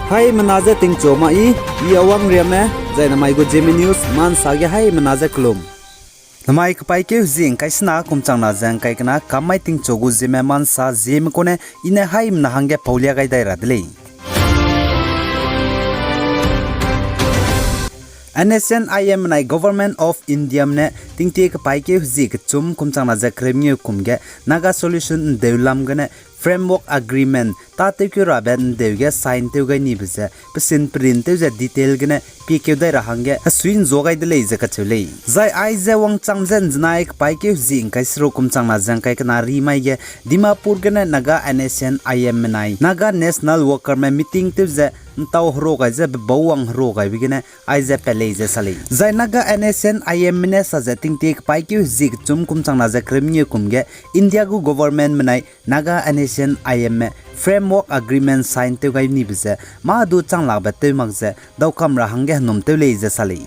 Hai menaza ting choma I awang riame zai namai go Zeme news man sage hai menaza klum. Namai kapai ke zing kaisna kumchang na jang kai kana kamai ting chogu Zeme man sa Zeme kone ine hai mna hange paulia gai dai radle. Nscn IM nai Government of India ne tingte kapai ke zik chum kumchang na jakremnye kumge Naga solution deulam gane framework agreement ta te kyu raben deuge sign te gai ni bise pesin print te detail gane pk dai rahange swin zogai de le ka chule zai ai ze wang chang zen znai pai ke zing kai sro kum chang na jang kai kana ri mai ge dimapur gane Naga Nscn IM nai Naga national worker me meeting te ze tau hro gai ze bawang hro gai bigene ai ze pele ze sale zai Naga Nscn IM ne sa ze ting te pai ke zik chum kum chang na za kremnye kumge India gu government menai Naga Nscn IM framework agreement sign te gai ni bise ma du chang la ba te mak ze daw kam ra hange nom te le ze sale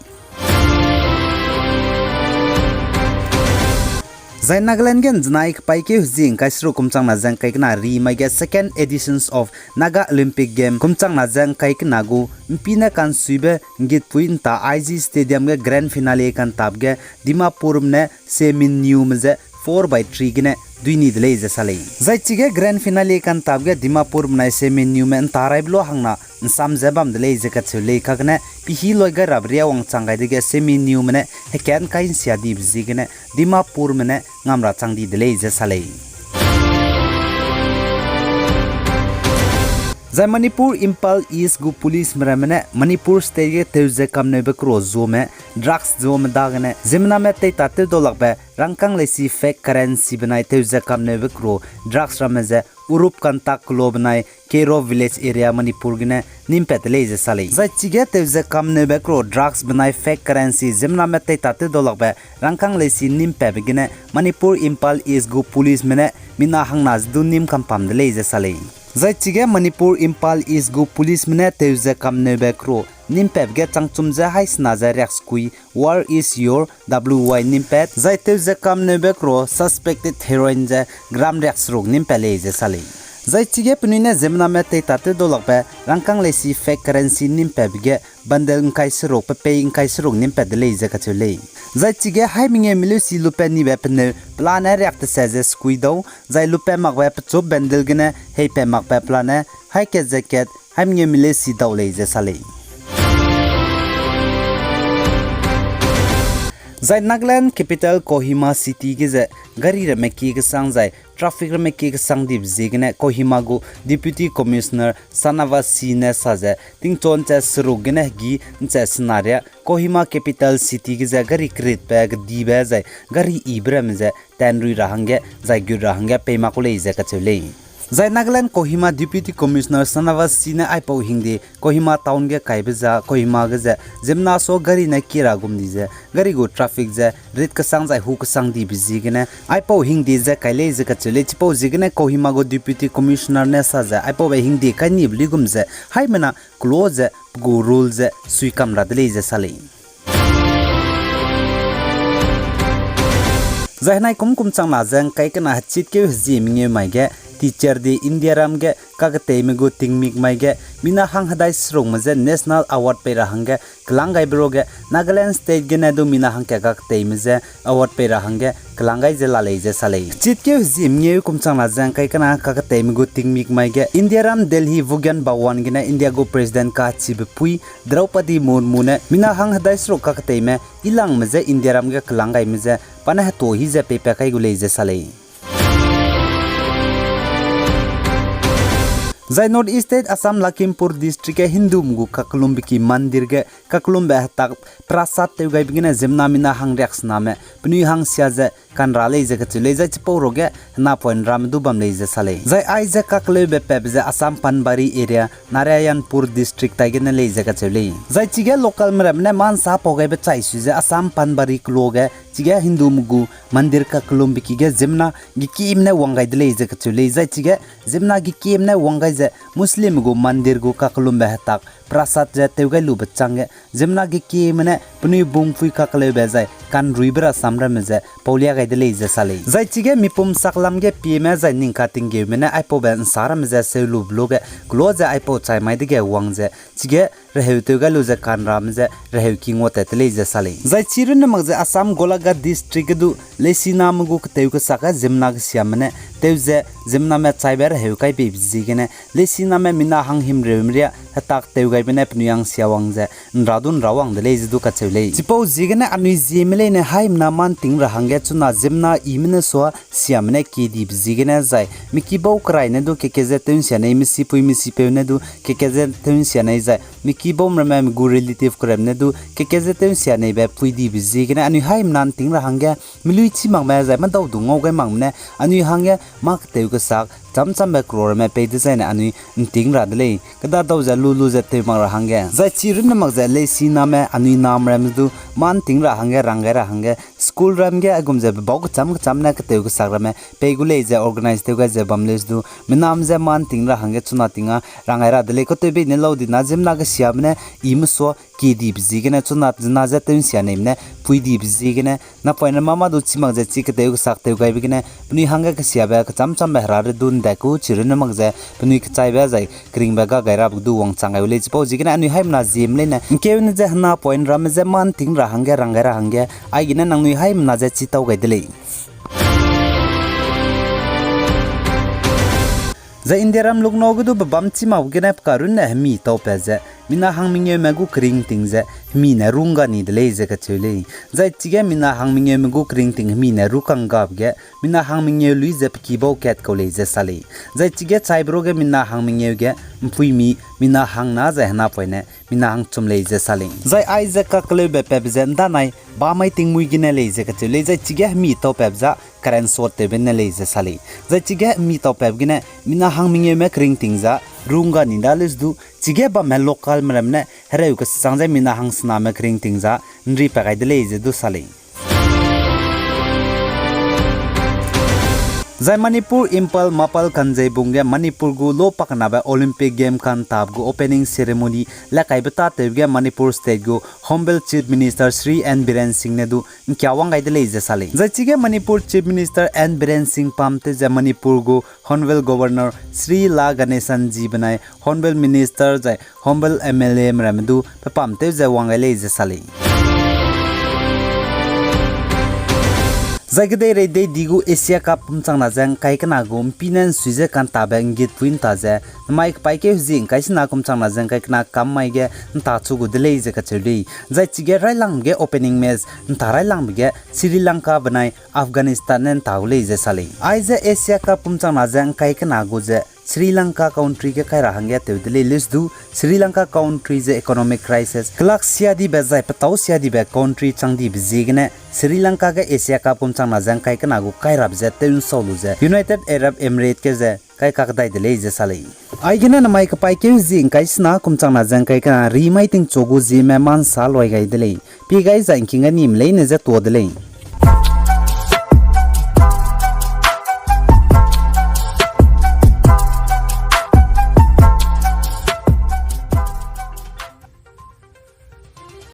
zai Nagaland gen znai pai ke zing kai sro kumchang na jang kai na ri mai ge second editions of Naga Olympic game kumchang na jang kai na gu mpina kan suibe ngit puin ta IG stadium ge grand finale kan tab ge Dimapur ne semin new mze 4/3 gine duini dele je sale zai chige grand finale kan tab ge Dimapur mnai semin new men tarai blo hangna sam jabam dele je ka chule khagne pihi loi ga rabria wang changai de ge semin new mene heken kain sia di bzi gine Dimapur mene ngamra changdi dele je sale zai Manipur Impal East gu police mramene Manipur state ge teuze kamne be kro zome drugs zome dagane zimna me te tate dolak be rangkang lesi fake currency benai teuze kamne be kro drugs rameze urup kantak club nai Kero village area Manipur gine nimpet leze sale zai chige teuze kamne be kro drugs benai fake currency zimna me te tate dolak be rangkang lesi nimpe be gine Manipur Impal East gu police mene mina hangna du nim kampam de leze sale zai chige Manipur Impal East gu police mene teuze kamne be kro nimpep ge changchum ja hai sna ja rex kui war is your wy nimpet zai teuze kamne be kro suspected heroin ja gram rex rog nimpele je sale zai chige punine zemna me te tate dolak be rangkang lesi fake currency nimpep ge bandel ngai sro pe pe ngai sro nimpet le je ka chule zai chige hai minge milu si lupe ni be pne plana react se je skui do zai lupe mak be chop bandel gene hei pe mak pe plana hai ke jacket hai minge mile si daw le je sale zai Nagaland capital Kohima city ge ze gari re me ki ge sang zai traffic re me ki ge sang dip zigne Kohima gu deputy commissioner Sanava sine sa ze ting chon cha sru gene gi cha scenario Kohima capital city ge ze gari krit pe ge di be zai gari ibrem ze tanrui rahange zai gyur rahange pe ma ko le ze ka chule zai Nagaland Kohima deputy commissioner Sanava sine ai pau hingde Kohima town ge kaibeja Kohima ge ze jemna so gari na kira gumdi je gari go traffic je rit ka sang zai hu ka sang di bizi gene ai pau hingde je kaile je ka chele chipo jigene Kohima go deputy commissioner ne sa je ai pau be hingde ka ni bli gum je hai mena close go rules sui kamra dele je sale zai nai kum chang na jang kai kana chit ke ji minge mai ge teacher de India ram ge kagate me go tingmik mai ge mina hang hadai srong maje national award pe rahange klangai bro ge Nagaland state ge na do mina hang ka kagate me award pe rahange klangai je la le je sale chit ke jim nge kum chang na jang kai kana kagate me go tingmik mai ge India ram Delhi Vugan Bawan ge na India go president ka chib pui Draupadi Murmu ne mina hang hadai sro kagate me ilang maje India ram ge klangai me pana to hi je pe pe kai go le je sale zai North East State Assam Lakhimpur district ke Hindu mugu kaklum biki mandir ge kaklum be tak prasad te gai bigina zemna mina hang rex name pni hang sia je kan rale je ka chule je chipo roge na point ram du bam le je sale zai ai je kakle be pe je Assam Panbari area Narayanpur district ta ge na le je ka chule zai chige local mram ne man sa pogai be chai su je Assam Panbari klo ge चिगे Hindu Mugu मंदिर का कलुम बिकिगे जिमना गिकीम ने वंगाई दले जे कचुले जाय चिगे जिमना गिकीम ने वंगाई जे मुस्लिम मुगु मंदिर गु का कलुम बेहताक प्रसाद जे तेवगाई लु बच्चांगे जिमना गिकीम ने पुनि बुंगफुई का कले बेजाय कान रुइबरा सामरा मेजे पौलिया गाय दले जे साले जाय चिगे मिपुम सकलाम गे पीमे जाय निंका तिंगे मेने आइपो बेन सारा मेजे सेलु ब्लोगे क्लोज आइपो चाय माइ दिगे वंगजे चिगे रहेउ तेवगाई लु जे कान राम जे रहेउ किंगो तेतले जे साले जाय चिरुन मगजे आसाम गोलागा डिस्ट्रिक्ट दु लेसिना मगु तेवगा साका जिमना ग सियामने तेवजे जिमना में चाइबर रहेउ काई बे बिजिगेने लेसिना में मिना हंग हिम रेमरिया हताक तेवगाई बेने पनुयांग सियावंगजे नरादुन रावांग दले जिदु कचौले चिपौ जिगेने अनि जिमले ने हाइम ना मान तिंग रहांगे चुना जिमना इमने सो सियामने केदी बिजिगेने जाय मिकिबौ कराइने दु केकेजे तेन सियाने मिसि पुइ मिसि पेउने दु केकेजे तेन सियाने जाय मिकिबौ ममे गु रिलेटिव करमने दु केकेजे तेन सियाने बे पुइदि बिजिगेने अनि हाइम नान तिंग रहांगे मिलुइछि मांगमे जाय मा दौ दुंगौ गे मांगने अनि हांगे माक तेवगा साक चम चम बे क्रोर में पे डिजाइन अनि तिंग रादले कदा दौ जा लुलु जे ते मांग रहांगे जाय चिरुन मग जा लेसिना में अनि नाम रम दु मान तिंग रहांगे रंगे रहांगे स्कूल रमगे अगुम जे बौग चम ना तेवगा साक रमे पेगुले जे ऑर्गेनाइज तेवगा जे बमलेस दु मिनाम जे मान तिंग रहांगे चुना तिंगा रंगे रादले को ते बे ने लौदि ना जिमना ग सियामने इमसो केदी बिजिगेने चुना जना जे तेन सियानेमने पुइदि बिजिगेने ना पयना मामा दु चिमग जे चिक तेवगा साक तेवगा बिगेने पुनि हांगे ग सियाबे चम चम बेहरा रे दुन दाकु चिरुन मग जे पुनि चाइबे जाय क्रिंग बेगा गायरा बु दुवंग चांगाय उले चिपौ जिगेने अनि हाइमना जिमले ने केवन जे हना पॉइंट राम जे मान तिंग रहांगे रंगे रहांगे आइगिने नंगनि हाइमना जे चिताव गायदले जे इंदिराम लुगनोगदु बबमची मावगेने कारुन हमी तोपेजे मिना हांगमिंगे मेगु क्रिंग तिंगजे मीने रुंगा निदले जे कचुले जाय चिगे मिना हांगमिंगे मेगु क्रिंग तिंग मीने रुकंग गाबगे मिना हांगमिंगे लुइ जे किबौ केट कोले जे साले जाय चिगे चाइब्रोगे मिना हांगमिंगे गे पुइमी मिना हांगना जे हना पयने मिना हांग चुमले जे साले जाय आइ जे ककले बे पेबजेन दानाय बामाय तिंग मुइगिने ले जे कचुले जाय चिगे मी तो पेबजा करेन सोते बेने ले जे साले जाय चिगे मी तो पेबगिने मिना हांगमिंगे मे क्रिंग तिंगजा रुंगा निदालिस दु चिगे बा मे लोकल मरमने हेरेउ क सांजे मिना हांगसना मे क्रिंग तिंगजा नरि पगाइदले जे दु साले जाय मणिपुर इम्फल मपल खनजे बुंगे मणिपुर गु लो पकनाबे ओलंपिक गेम खान ताब गु ओपनिंग सेरेमनी लाकाइबता तेगे मणिपुर स्टेट गु hon'ble chief minister Shri N Biren Singh ने दु क्यावांग गाइदले जे साले जाय चिगे Manipur chief minister N Biren Singh पामते जे मणिपुर गु होनबेल गवर्नर श्री ला गणेशन जी बनाय होनबेल मिनिस्टर जाय होमबेल एमएलए मरमदु पामते जे वांगाइले जे साले जायगदे रेदे दिगु एशिया कप पुमचांगना जंग काइकना गुम पिनन सुजे कान ताबें गित पुइन ताजे माइक पाइके हुजिं काइसना कुमचांगना जंग काइकना काम माइगे ताचु गुदले जे कचुली जाय चिगे राइलांगे ओपनिंग मैच ताराइलांगे श्रीलंका बनाय अफगानिस्तान ने तागले जे साले आइजे एशिया कप पुमचांगना जंग काइकना गुजे श्रीलंका कंट्री के काय रहांगे तेवदले लिस्ट दु श्रीलंका कंट्री जे इकोनॉमिक क्राइसिस क्लाक सियादी बेजाय पताउ सियादी बे कंट्री चांगदी बिजिगने श्रीलंका के एशिया कप पुमचांगना जंग काइकना गु काय राबजे तेन सोलु जे यूनाइटेड अरब एमिरेट के जे काय काकदाय दले जे साले आइगेने न माइक पाइके जिं काइसना कुमचांगना जंग काइकना रिमाइटिंग चोगु जिमे मान साल वाइ गाय दले पि गाय जांकिंगा निमले ने जे तो दले